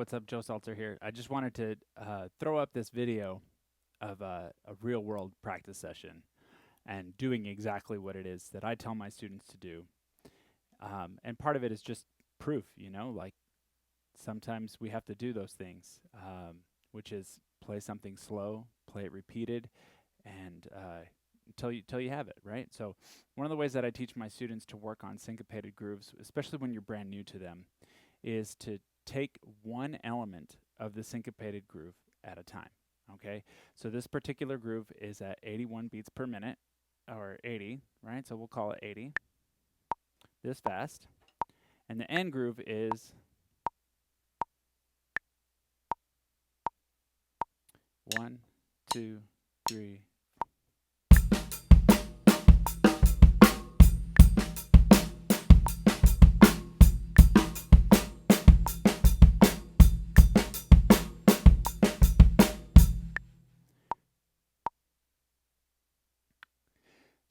what's up? Joe Salter here. I just wanted to throw up this video of a real-world practice session and doing exactly what it is that I tell my students to do. And part of it is just proof, like sometimes we have to do those things, which is play something slow, play it repeated, and until you have it, right? So one of the ways that I teach my students to work on syncopated grooves, especially when you're brand new to them, is to take one element of the syncopated groove at a time, okay? So this particular groove is at 81 beats per minute, or 80, right? So we'll call it 80, this fast. And the end groove is 1, 2, 3.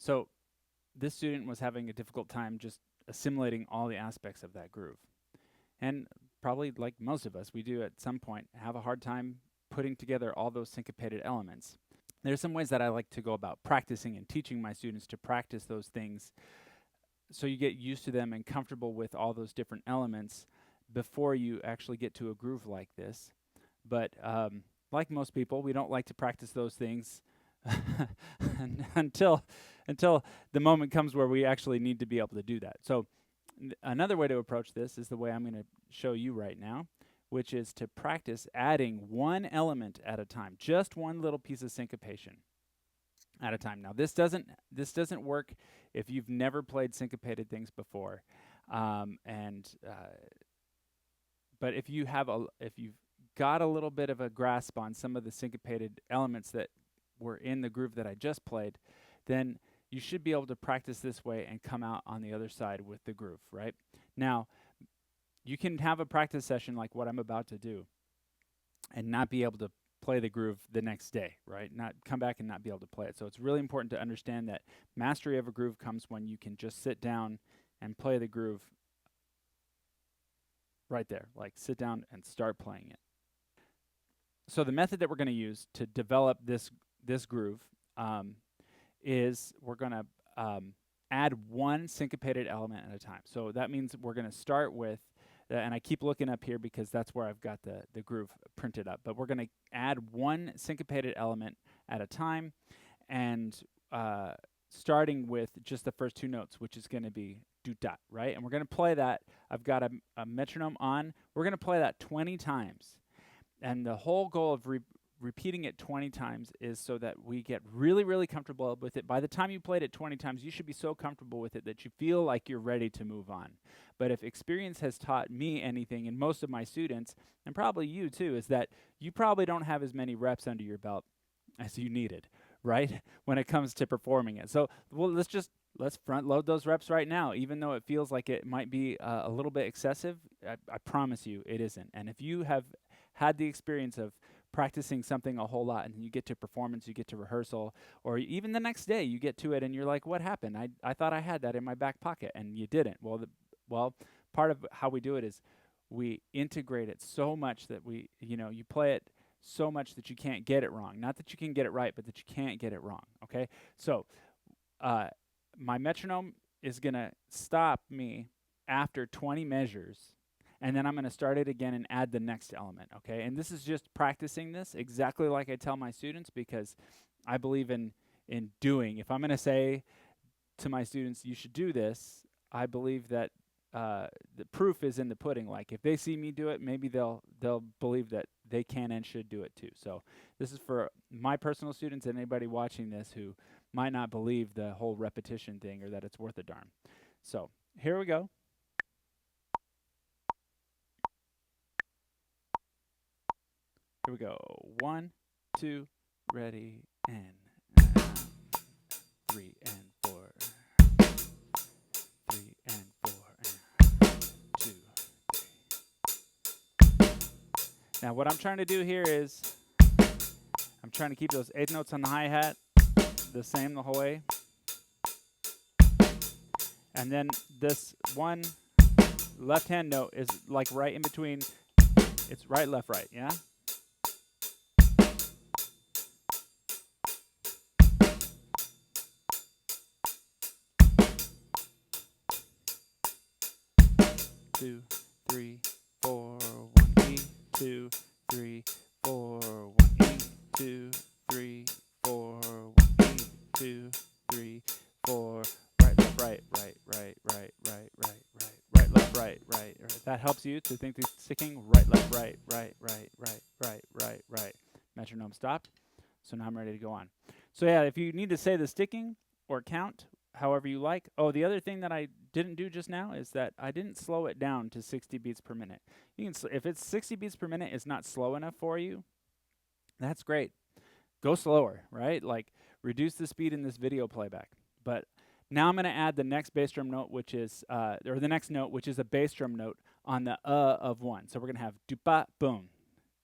So this student was having a difficult time just assimilating all the aspects of that groove. And probably like most of us, we do at some point have a hard time putting together all those syncopated elements. There's some ways that I like to go about practicing and teaching my students to practice those things so you get used to them and comfortable with all those different elements before you actually get to a groove like this. But like most people, we don't like to practice those things until the moment comes where we actually need to be able to do that. So another way to approach this is the way I'm going to show you right now, which is to practice adding one element at a time, just one little piece of syncopation at a time. Now this doesn't work if you've never played syncopated things before, but if you've got a little bit of a grasp on some of the syncopated elements that were in the groove that I just played, then you should be able to practice this way and come out on the other side with the groove, right? Now, you can have a practice session like what I'm about to do and not be able to play the groove the next day, right? Not come back and not be able to play it. So it's really important to understand that mastery of a groove comes when you can just sit down and play the groove right there, like sit down and start playing it. So the method that we're going to use to develop this groove is we're going to add one syncopated element at a time. So that means we're going to start with, and I keep looking up here because that's where I've got the groove printed up, but we're going to add one syncopated element at a time, and starting with just the first two notes, which is going to be do-dot, right? And we're going to play that. I've got a metronome on. We're going to play that 20 times. And the whole goal of repeating it 20 times is so that we get really, really comfortable with it. By the time you played it 20 times, you should be so comfortable with it that you feel like you're ready to move on. But if experience has taught me anything, and most of my students, and probably you too, is that you probably don't have as many reps under your belt as you needed, right, when it comes to performing it. So let's front load those reps right now. Even though it feels like it might be a little bit excessive, I promise you it isn't. And if you have had the experience of practicing something a whole lot and you get to performance, you get to rehearsal, or even the next day you get to it and you're like, what happened? I thought I had that in my back pocket, and you didn't. Well, part of how we do it is we integrate it so much that you play it so much that you can't get it wrong. Not that you can get it right, but that you can't get it wrong, okay? So my metronome is going to stop me after 20 measures, and then I'm going to start it again and add the next element, okay? And this is just practicing this exactly like I tell my students, because I believe in doing. If I'm going to say to my students, you should do this, I believe that the proof is in the pudding. Like if they see me do it, maybe they'll believe that they can and should do it too. So this is for my personal students and anybody watching this who might not believe the whole repetition thing or that it's worth a darn. So here we go. Here we go. 1, 2, ready, and 3 and 4. 3 and 4 and 2, 3. Now what I'm trying to do here is I'm trying to keep those 8 notes on the hi-hat the same the whole way. And then this one left hand note is like right in between It's right, left, right, yeah? Two, three, four, 1 E, 2, 3, 4, 1 E, 2, 3, 4, 1 E, 2, 3, 4, right, left, right, right, right, right, right, right, right, right, left, right, right. If that helps you to think the sticking, right, left, right, right, right, right, right, right, right. Metronome stop. So now I'm ready to go on. So yeah, if you need to say the sticking or count, however you like. Oh, the other thing that I didn't do just now is that I didn't slow it down to 60 beats per minute. You can, if it's 60 beats per minute is not slow enough for you, that's great. Go slower, right? Like reduce the speed in this video playback. But now I'm going to add the next bass drum note, which is, or the next note, which is a bass drum note on the of 1. So we're going to have do-ba, boom,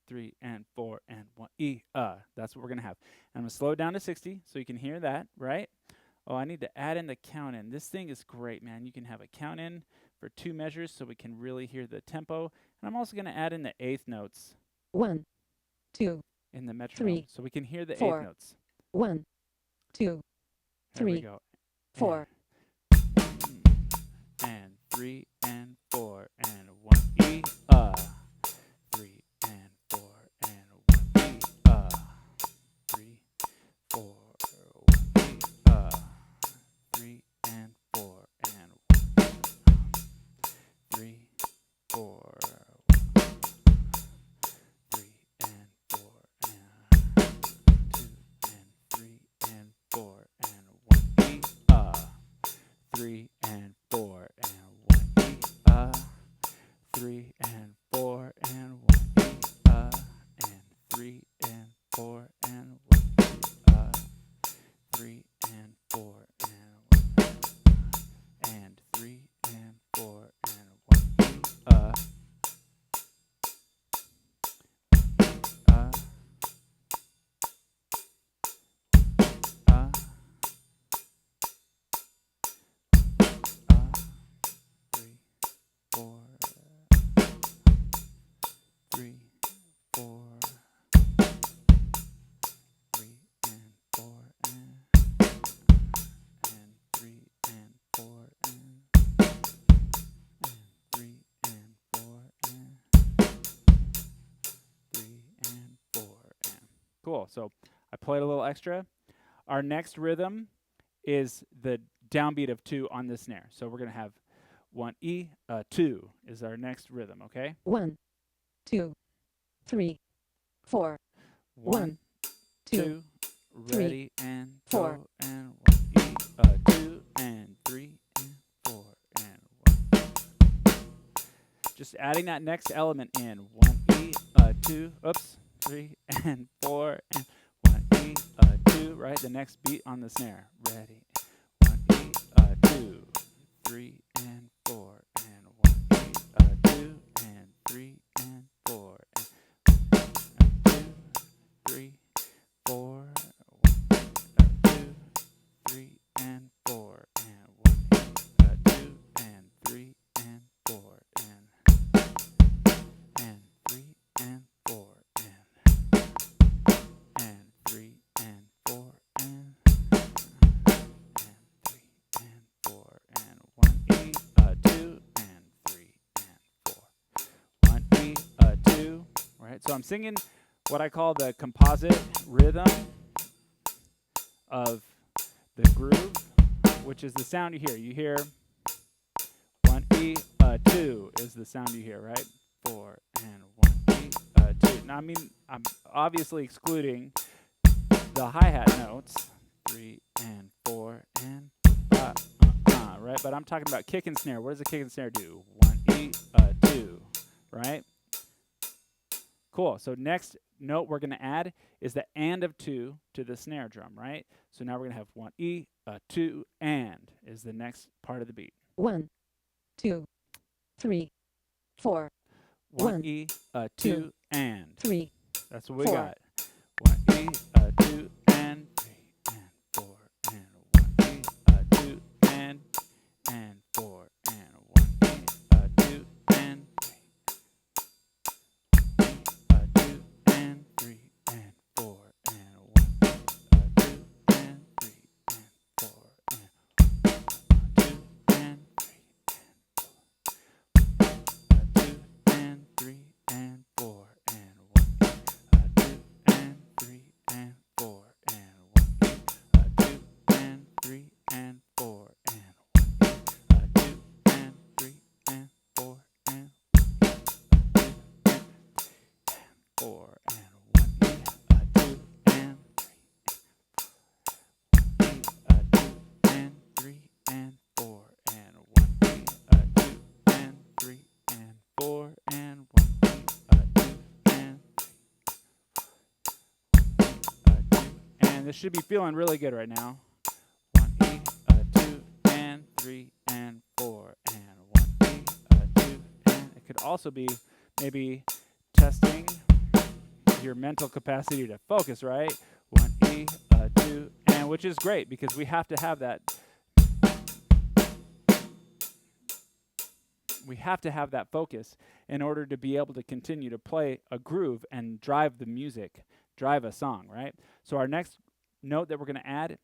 3 and 4 and 1 E, That's what we're going to have. And I'm going to slow it down to 60 so you can hear that, right? Oh, I need to add in the count in. This thing is great, man. You can have a count in for 2 measures so we can really hear the tempo. And I'm also going to add in the eighth notes. 1, 2, in the metronome 3, so we can hear the 4, eighth notes. 1, 2, 3, Here we go. 4. And 3 and 4 and 1 E, 3 and 4 and 1 E, 3, 4, 1 E, 3 and 4 and 1 3, 4, 3 and 4 and 2 and 3 and 4 and 1 E, 3 and 4 and 1 E, 3 and 4 and 1 E, and 3 and 4 and 1 E, 3 and 4 and 1 and 3 and 4 and 1 E, 3, 4, 3, 4, 3 and 4 and 3 and 4 and 3 and 4 and 3 and 4 and cool. So I played a little extra. Our next rhythm is the downbeat of 2 on the snare. So we're going to have 1 E, 2 is our next rhythm, okay? 1, 2, 3, 4. 1, 2, ready and 4. go and 1 E, 2 and 3 and 4 and 1. Just adding that next element in 1 E, 2, oops, 3 and 4 and 1 E, 2, right? The next beat on the snare. Ready. 1 E, 2, 3 and 4 and 1 E, 2 and 3 and 4 and 2, 3, 4, 2, 3 and 4 and 1 E, 2 and 3 and 4 and 3 and 4 and 3 and 4 and 3 and 4 and 1 E, 2 and 3 and 4. 1 E, 2. Right? So I'm singing what I call the composite rhythm of the groove, which is the sound you hear. You hear 1 E, 2 is the sound you hear, right? 4 and 1 E, 2. Now, I mean, I'm obviously excluding the hi-hat notes, 3 and 4 and right? But I'm talking about kick and snare. What does a kick and snare do? 1 E, 2, right? Cool. So next note we're going to add is the and of 2 to the snare drum, right? So now we're going to have 1 E, 2 and is the next part of the beat. 1, 2, 3, 4. 1 E, 2 and 3. That's what we 4. got. 1 E, 2 and 3 and 4 and 1 E, 2 and 4 and 1 E, 2 and 3. 3 and 4 and 1 E, 2 and 3 and 4 and 4 and 1 E, 2 and 2 and 3 and 4 and 1 E, 2 and 3 and 4 and 1 E, 2 and 2 and this should be feeling really good right now. 1 E, 2 and 3 and 4 and 1 E, 2 and it could also be maybe testing your mental capacity to focus, right? 1 E, 2 and, which is great because we have to have that. We have to have that focus in order to be able to continue to play a groove and drive the music, drive a song, right? So our next note that we're going to add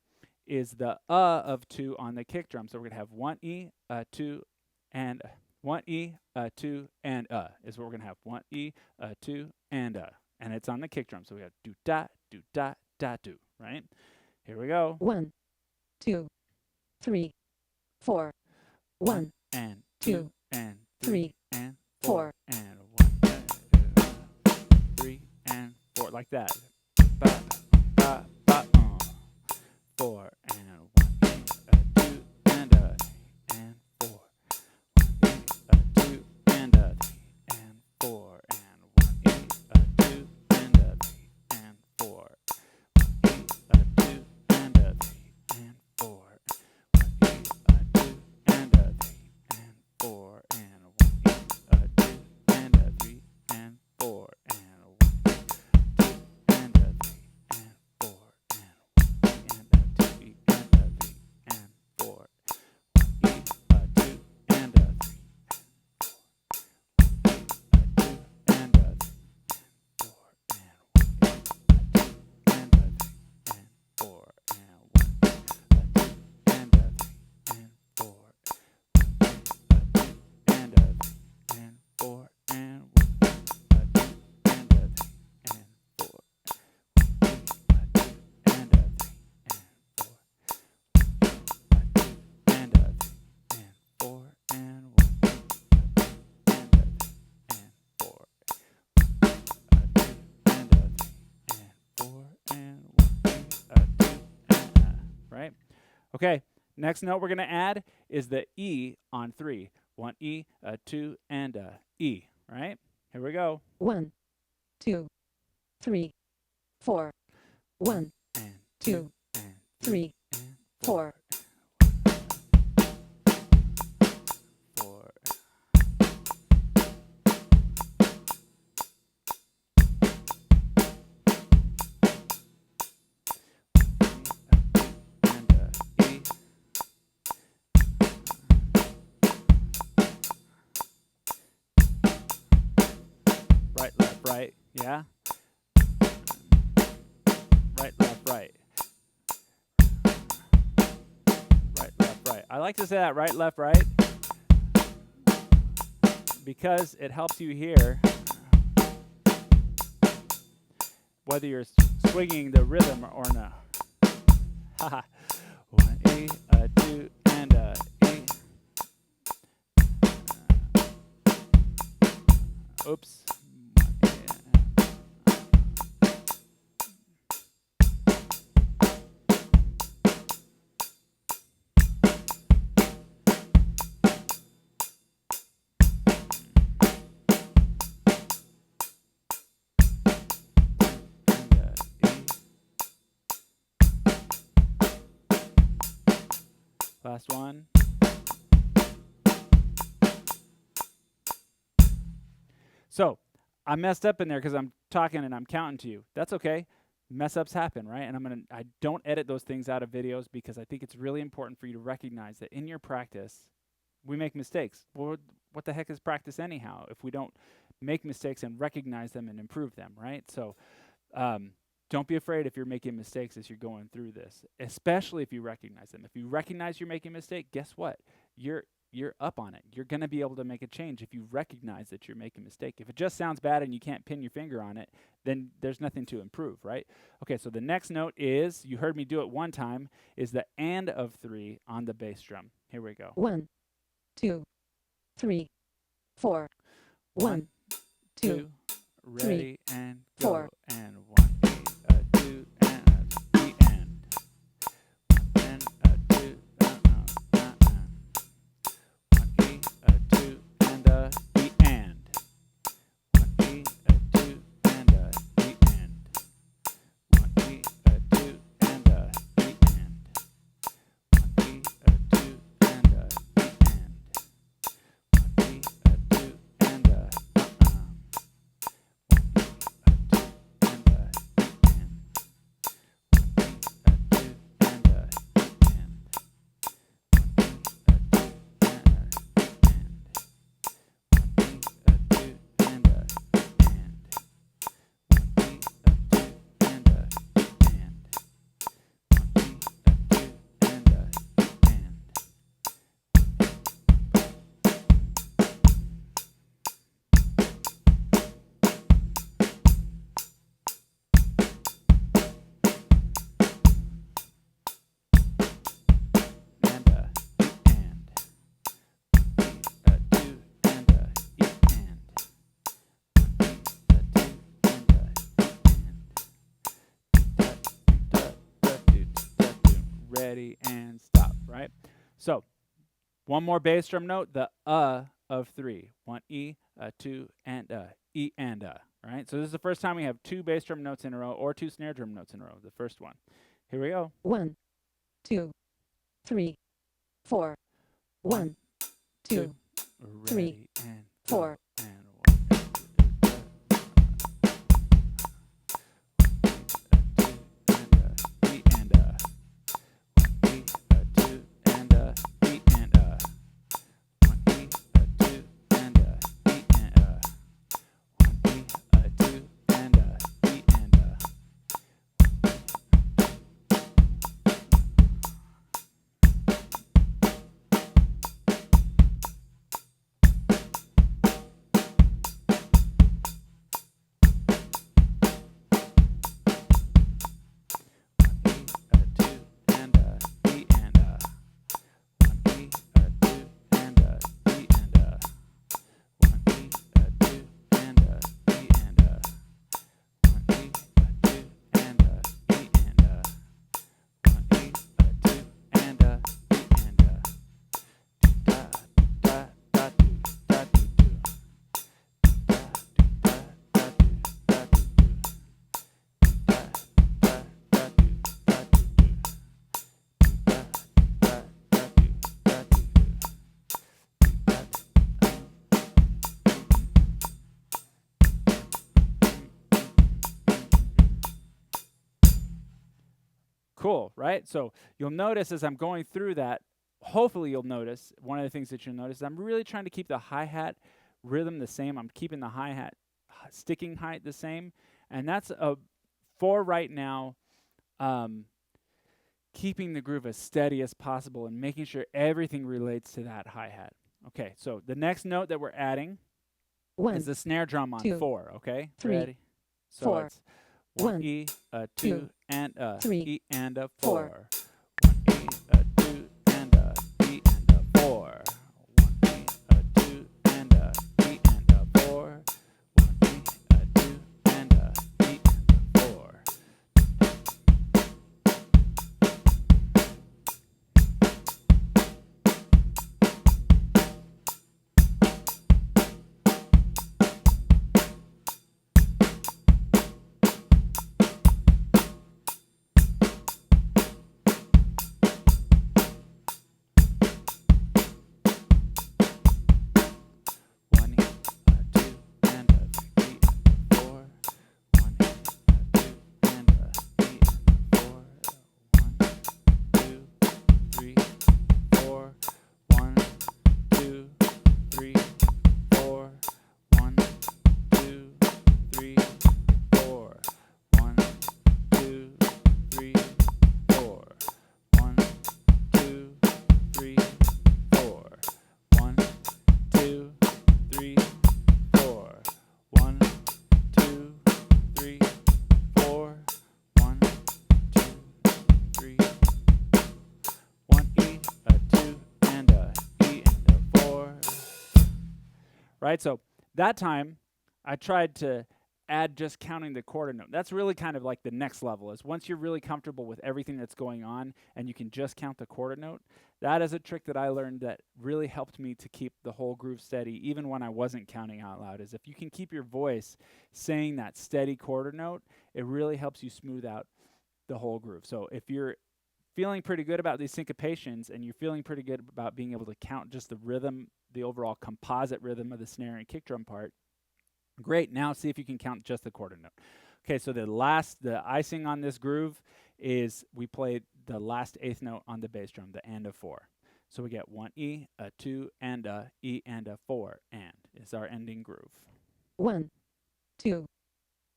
is the of 2 on the kick drum. So we're going to have 1 E, 2 and 1 E, 2 and is what we're going to have. 1 E, 2 and it's on the kick drum. So we have do da do, right? Here we go. 1, 2, 3, 4. 1 and 2 2 and 3 3 and 4. 4 and 1 3 and 4 like that. Ba, ba, ba, 4 and 1 2 and 4 2 and 3 and 4 and 1 2 and 3 and 4 2 and 3 and 4 2 and 3 and 4 and 1 2 and 3 and 4 and 1 2 and 3 and 4 and 1 and 2 and 3 and 4 1 2 and 3 and 4 right? Okay, next note we're going to add is the E on 3. 1 E, 2 and E, right? Here we go. 1, 2, 3, 4. 1, and 2, and 3, and 4. 4. And E. Right, left, right. Yeah. Right, left, right. Right, left, right. I like to say that right, left, right because it helps you hear whether you're swinging the rhythm or not. Haha. 1 E, 2 and E. Oops. Last one. So I messed up in there because I'm talking and I'm counting to you. That's okay. Mess ups happen, right? And I don't edit those things out of videos because I think it's really important for you to recognize that in your practice, we make mistakes. Well, what the heck is practice anyhow if we don't make mistakes and recognize them and improve them, right? So don't be afraid if you're making mistakes as you're going through this, especially if you recognize them. If you recognize you're making a mistake, guess what? You're you're up on it. You're going to be able to make a change if you recognize that you're making a mistake. If it just sounds bad and you can't pin your finger on it, then there's nothing to improve, right? Okay, so the next note is, you heard me do it one time, is the and of 3 on the bass drum. Here we go. 1, 2, 3, 4. 1, 2, ready, and go. 4. And 1, 2, and the end. 1, 2, 1, 2, and the end. 1, 2, and the end. 1, 2, and the end. 1, 2, and the end. 1, 2, and ready and stop, right? So, one more bass drum note, the of 3. 1 E, 2 and E and right? So this is the first time we have 2 bass drum notes in a row or 2 snare drum notes in a row, the first one. Here we go. 1, 2, 3, 4. 1, 2, 3, 4. And 'Cool, right? So you'll notice as I'm going through that, hopefully you'll notice, one of the things that you'll notice is I'm really trying to keep the hi-hat rhythm the same. I'm keeping the hi-hat sticking height the same. And that's for right now, keeping the groove as steady as possible and making sure everything relates to that hi-hat. Okay, so the next note that we're adding is the snare drum on 4, okay? 3, ready? So 4. it's 1 1, E, 2 and 3, E and 4. 1 E, 2 and E and 4. 1 E, 2 and E and 4. 1 E, 2 and E and 4. right? So that time I tried to add just counting the quarter note. That's really kind of like the next level, is once you're really comfortable with everything that's going on and you can just count the quarter note. That is a trick that I learned that really helped me to keep the whole groove steady even when I wasn't counting out loud, is if you can keep your voice saying that steady quarter note, it really helps you smooth out the whole groove. So if you're feeling pretty good about these syncopations and you're feeling pretty good about being able to count just the rhythm, the overall composite rhythm of the snare and kick drum part, great. Now see if you can count just the quarter note. Okay, so the icing on this groove is we play the last eighth note on the bass drum, the and of 4. So we get 1 E, a 2, and a E, and a 4, and is our ending groove. 1, 2,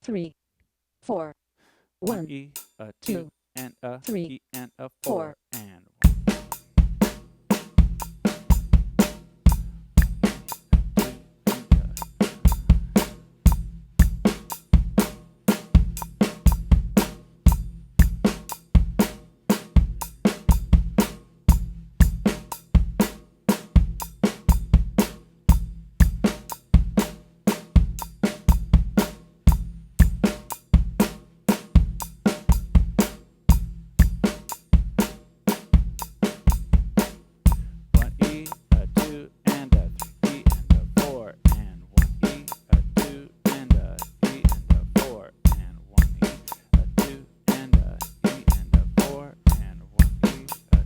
3, 4. 1 E, a 2, and a 3, E, and a 4. 4, and 1 E, a 2, and a 3 E, and a 4, and 1 E, a 2, and a E, and a 4, and 1 E, a 2, and a E, and a 4, and 1 E, a 2, and a E, and a 4, 1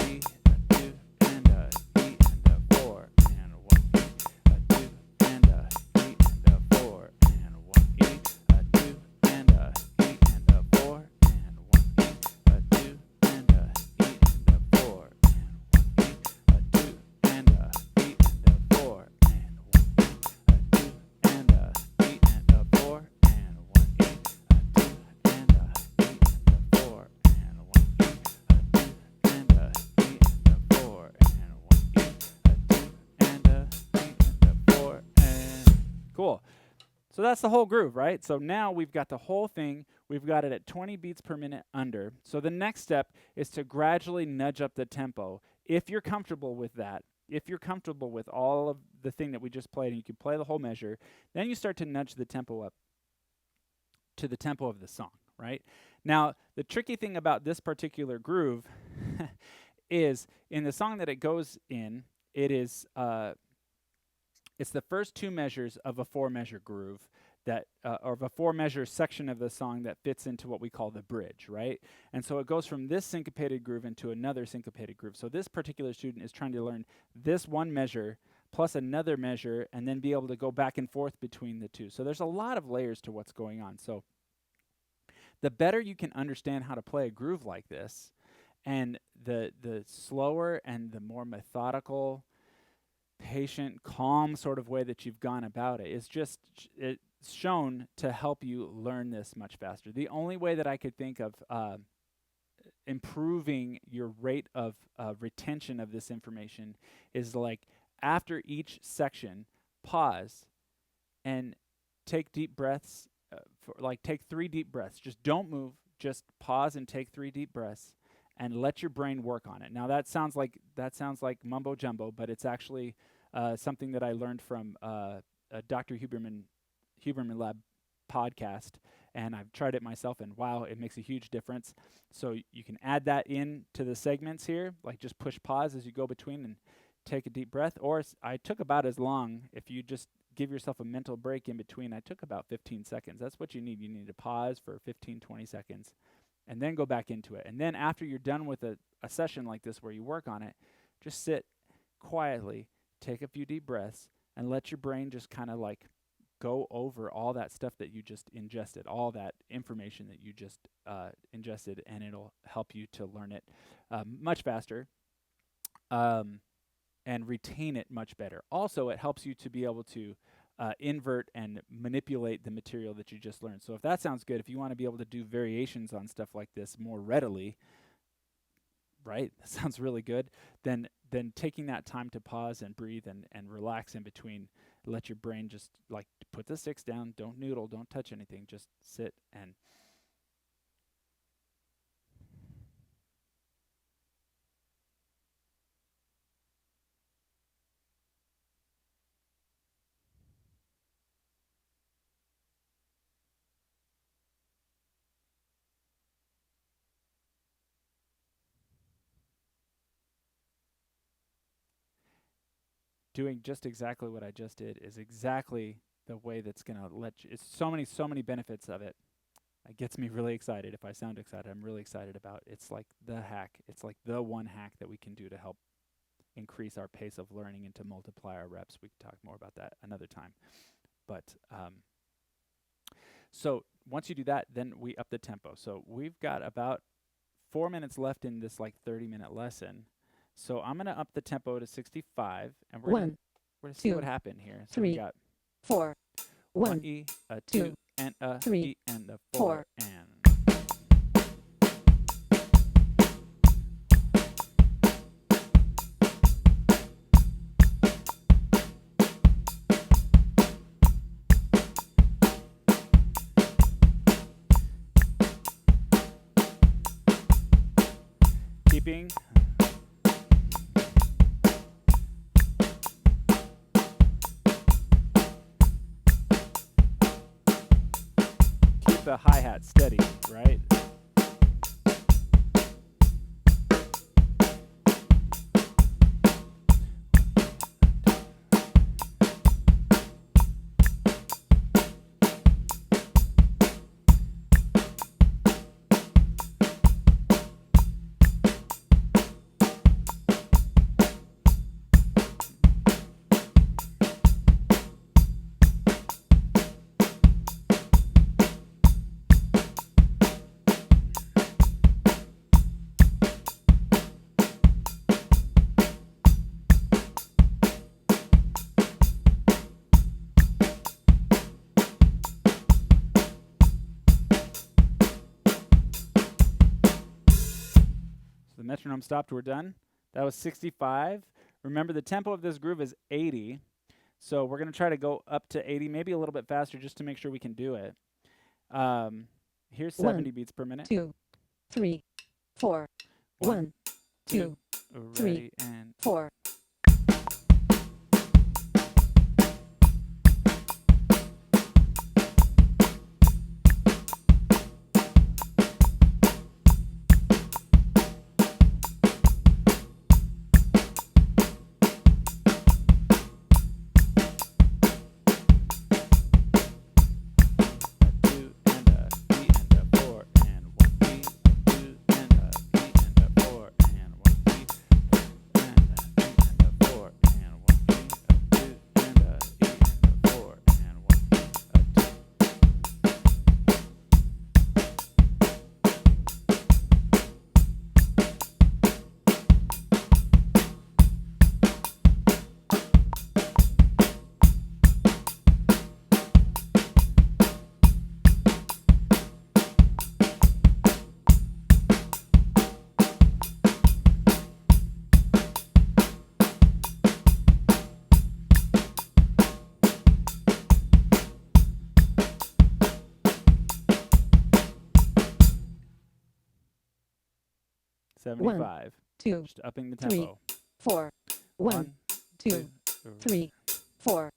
E, a 2, and a E, and a 4, and 1 E, a 2, and a E, and a 4, and 1 E, a 2, and a E, and a 4, and 1 E, a 2, and a E, and a 4, and 1 E, a 2, and a E, and a 4, and 1 E, a 2, and a E, and a 4, and 1 E, a 2, and a E, and a 4, and 1 E, a 2, and a E, and a 4, and 1 E, a 2, and a E, and a 4, and cool. So that's the whole groove, right? So now we've got the whole thing. We've got it at 20 beats per minute under. So the next step is to gradually nudge up the tempo. If you're comfortable with that, if you're comfortable with all of the thing that we just played and you can play the whole measure, then you start to nudge the tempo up to the tempo of the song, right? Now, the tricky thing about this particular groove is in the song that it goes in, it is it's the first two measures of a 4-measure groove that, or of a 4-measure section of the song that fits into what we call the bridge, right? And so it goes from this syncopated groove into another syncopated groove. So this particular student is trying to learn this one measure plus another measure and then be able to go back and forth between the two. So there's a lot of layers to what's going on. So the better you can understand how to play a groove like this, and the slower and the more methodical, patient, calm sort of way that you've gone about it is just it's shown to help you learn this much faster. The only way that I could think of improving your rate of retention of this information is like after each section, pause and take deep breaths. Take 3 deep breaths. Just don't move. Just pause and take 3 deep breaths, and let your brain work on it. Now that sounds like mumbo jumbo, but it's actually something that I learned from a Dr. Huberman Lab podcast, and I've tried it myself, and wow, it makes a huge difference. So you can add that in to the segments here, like just push pause as you go between and take a deep breath. Or I took about as long, if you just give yourself a mental break in between, I took about 15 seconds. That's what you need. You need to pause for 15, 20 seconds and then go back into it. And then after you're done with a session like this where you work on it, just sit quietly, take a few deep breaths, and let your brain just kind of like go over all that stuff that you just ingested, all that information that you just ingested, and it'll help you to learn it much faster and retain it much better. Also, it helps you to be able to invert and manipulate the material that you just learned. So if that sounds good, if you want to be able to do variations on stuff like this more readily, right, that sounds really good, then taking that time to pause and breathe and relax in between, let your brain just like put the sticks down, don't noodle, don't touch anything, just sit and doing just exactly what I just did is exactly the way that's going to let you. It's so many benefits of it. It gets me really excited. If I sound excited, I'm really excited about it. It's like the hack. It's like the one hack that we can do to help increase our pace of learning and to multiply our reps. We can talk more about that another time. But so once you do that, then we up the tempo. So we've got about 4 minutes left in this like 30-minute lesson. So I'm going to up the tempo to 65, and we're going to see what happened here. So we got 4, 1 E, a 2, and a 3, E, and a 4, and keeping. Keep the hi-hat steady, right? The metronome stopped, we're done. That was 65. Remember, the tempo of this groove is 80. So we're going to try to go up to 80, maybe a little bit faster just to make sure we can do it. Here's 70 beats per minute. 2, 3, 4. 1, 2, 3, and 4. $75. 1, 2, Just upping the 3, tempo. 4. 1, 2, 3, 4.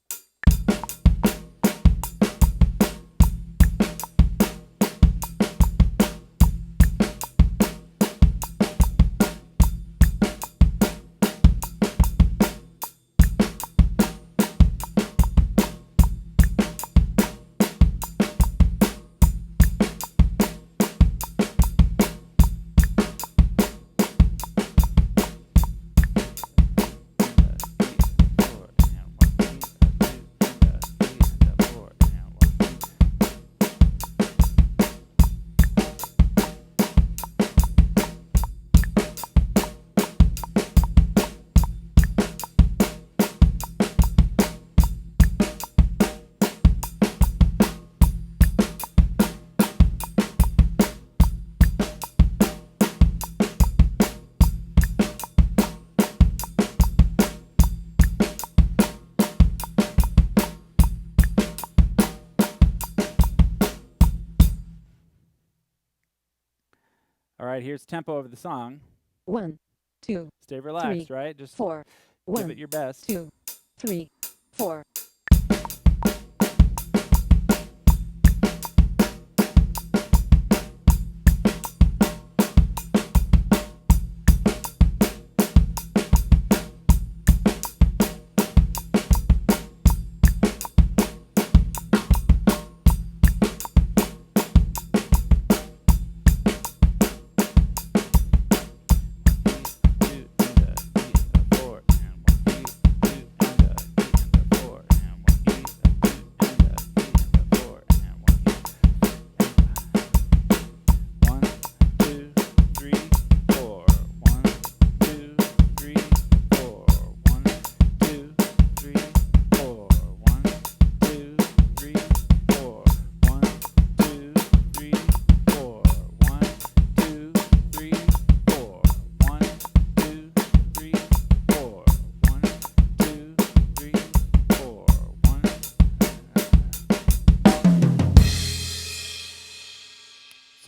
All right, here's tempo of the song. 1, 2, Stay relaxed, 3, right? Just 4. give 1, it your best. 2, 3, 4.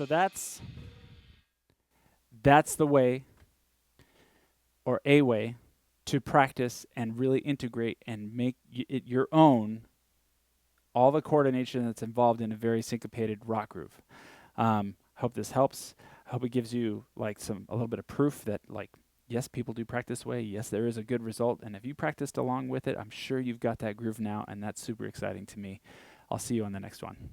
So that's the way, or a way, to practice and really integrate and make it your own, all the coordination that's involved in a very syncopated rock groove. Hope this helps. Hope it gives you like a little bit of proof that like, yes, people do practice this way. Yes, there is a good result. And if you practiced along with it, I'm sure you've got that groove now, and that's super exciting to me. I'll see you on the next one.